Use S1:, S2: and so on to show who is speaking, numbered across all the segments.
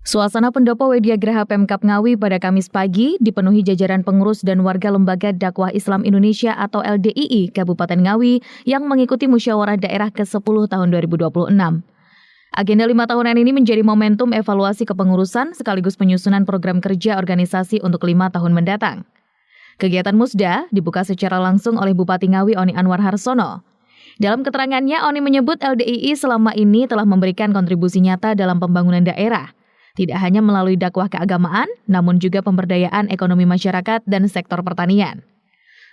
S1: Suasana pendopo Wedya Graha Pemkab Ngawi pada Kamis pagi dipenuhi jajaran pengurus dan warga Lembaga Dakwah Islam Indonesia atau LDII Kabupaten Ngawi yang mengikuti musyawarah daerah ke-10 tahun 2026. Agenda 5 tahunan ini menjadi momentum evaluasi kepengurusan sekaligus penyusunan program kerja organisasi untuk 5 tahun mendatang. Kegiatan Musda dibuka secara langsung oleh Bupati Ngawi Oni Anwar Harsono. Dalam keterangannya, Oni menyebut LDII selama ini telah memberikan kontribusi nyata dalam pembangunan daerah. Tidak hanya melalui dakwah keagamaan, namun juga pemberdayaan ekonomi masyarakat dan sektor pertanian.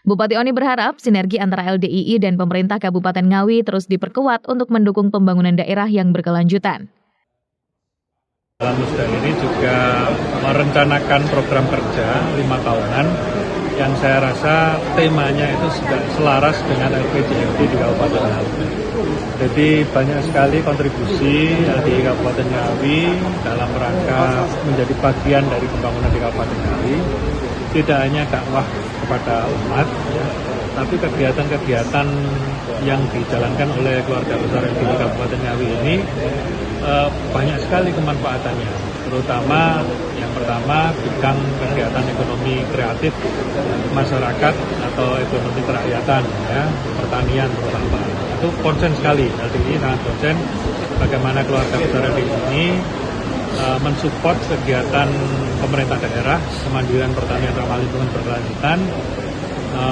S1: Bupati Oni berharap sinergi antara LDII dan pemerintah Kabupaten Ngawi terus diperkuat untuk mendukung pembangunan daerah yang berkelanjutan.
S2: Dalam Musda ini juga merencanakan program kerja 5 tahunan yang saya rasa temanya itu sudah selaras dengan LPJMD di Kabupaten Ngawi. Jadi banyak sekali kontribusi di Kabupaten Ngawi dalam rangka menjadi bagian dari pembangunan di Kabupaten Ngawi. Tidak hanya dakwah kepada umat, ya, tapi kegiatan-kegiatan yang dijalankan oleh keluarga besar di Kabupaten Ngawi ini banyak sekali kemanfaatannya. Terutama yang pertama bidang kegiatan ekonomi kreatif masyarakat atau ekonomi kerakyatan, ya, pertanian terutama. Itu konsen sekali, LDII sangat konsen bagaimana keluarga besar LDII ini mensupport kegiatan pemerintah daerah, kemandirian pertanian ramah lingkungan berkelanjutan.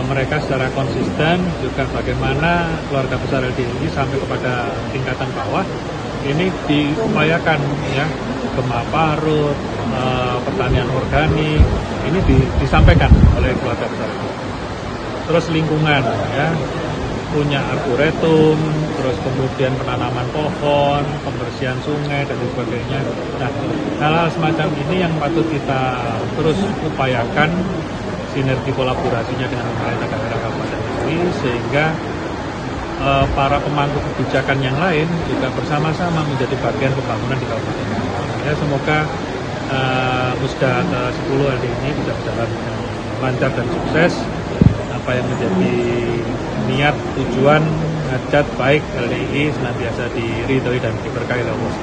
S2: Mereka secara konsisten juga bagaimana keluarga besar LDII sampai kepada tingkatan bawah ini diupayakan, ya, gema parut, pertanian organik, ini disampaikan oleh keluarga besar LDII. Terus lingkungan, ya, punya arboretum, terus kemudian penanaman pohon, pembersihan sungai, dan sebagainya. Nah, hal-hal semacam ini yang patut kita terus upayakan sinergi kolaborasinya dengan pemerintah daerah Kabupaten Ngawi, sehingga para pemangku kebijakan yang lain juga bersama-sama menjadi bagian pembangunan di Kabupaten Ngawi. Ya, semoga Musda ke-10 LDII ini bisa berjalan dengan lancar dan sukses. Apa yang menjadi niat, tujuan, hajat baik LDII senantiasa diridhoi dan diberkahi oleh Allah.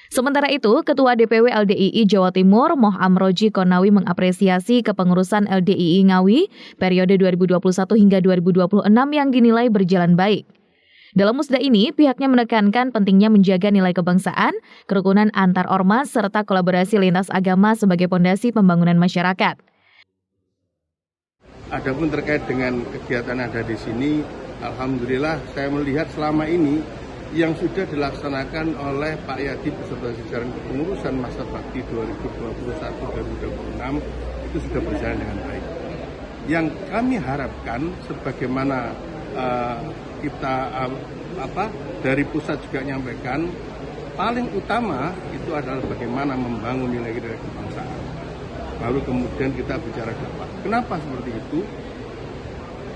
S1: Sementara itu, Ketua DPW LDII Jawa Timur, Moh Amroji Konawi mengapresiasi kepengurusan LDII Ngawi periode 2021 hingga 2026 yang dinilai berjalan baik. Dalam musda ini, pihaknya menekankan pentingnya menjaga nilai kebangsaan, kerukunan antar ormas, serta kolaborasi lintas agama sebagai pondasi pembangunan masyarakat.
S3: Adapun terkait dengan kegiatan ada di sini, alhamdulillah saya melihat selama ini yang sudah dilaksanakan oleh Pak Yadi beserta jajaran kepengurusan masa bakti 2021-2026 itu sudah berjalan dengan baik. Yang kami harapkan sebagaimana dari pusat juga menyampaikan, paling utama itu adalah bagaimana membangun nilai-nilai kebangsaan. Lalu kemudian kita bicara dakwah. Kenapa seperti itu?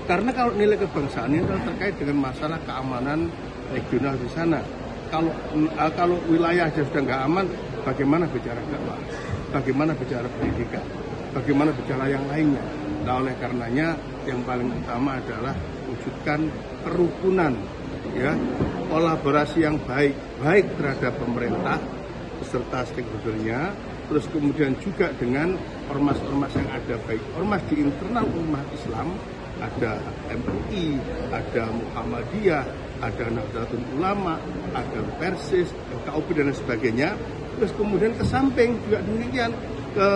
S3: Karena kalau nilai kebangsaan ini adalah terkait dengan masalah keamanan regional di sana. Kalau wilayah aja sudah nggak aman, bagaimana bicara dakwah? Bagaimana bicara pendidikan? Bagaimana bicara yang lainnya? Nah, oleh karenanya yang paling utama adalah wujudkan kerukunan, ya, kolaborasi yang baik terhadap pemerintah beserta stakeholder-nya. Terus kemudian juga dengan ormas-ormas yang ada, baik ormas di internal umat Islam, ada MUI, ada Muhammadiyah, ada Nahdlatul Ulama, ada Persis, KUP dan sebagainya. Terus kemudian ke samping juga demikian ke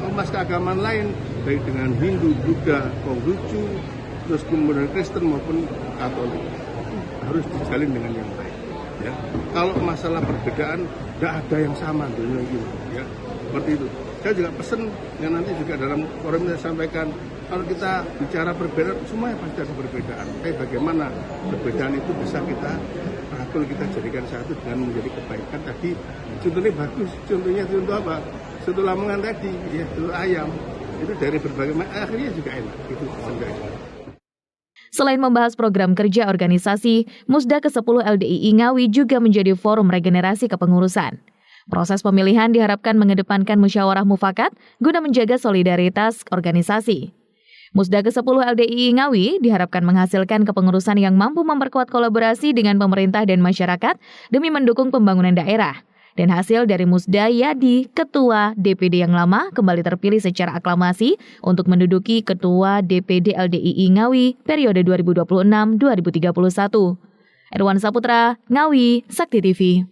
S3: ormas keagamaan lain, baik dengan Hindu, Buddha, Konghucu, terus kemudian Kristen maupun Katolik. Harus dijalin dengan yang baik. Ya. Kalau masalah perbedaan tidak ada yang sama dunia ini, ya, seperti itu. Saya juga pesan yang nanti juga dalam forum saya sampaikan, kalau kita bicara perbedaan, semuanya pasti ada perbedaan. Tapi bagaimana perbedaan itu bisa kita rangkul, kita jadikan satu dengan menjadi kebaikan. Tadi contohnya bagus, contohnya contoh apa? Contoh Lamongan tadi, ya, telur ayam itu dari berbagai akhirnya juga enak. Itu sebenarnya.
S1: Selain membahas program kerja organisasi, Musda ke-10 LDII Ngawi juga menjadi forum regenerasi kepengurusan. Proses pemilihan diharapkan mengedepankan musyawarah mufakat guna menjaga solidaritas organisasi. Musda ke-10 LDII Ngawi diharapkan menghasilkan kepengurusan yang mampu memperkuat kolaborasi dengan pemerintah dan masyarakat demi mendukung pembangunan daerah. Dan hasil dari Musda Yadi, Ketua DPD yang lama, kembali terpilih secara aklamasi untuk menduduki Ketua DPD LDII Ngawi periode 2026-2031. Erwan Saputra, Ngawi, Sakti TV.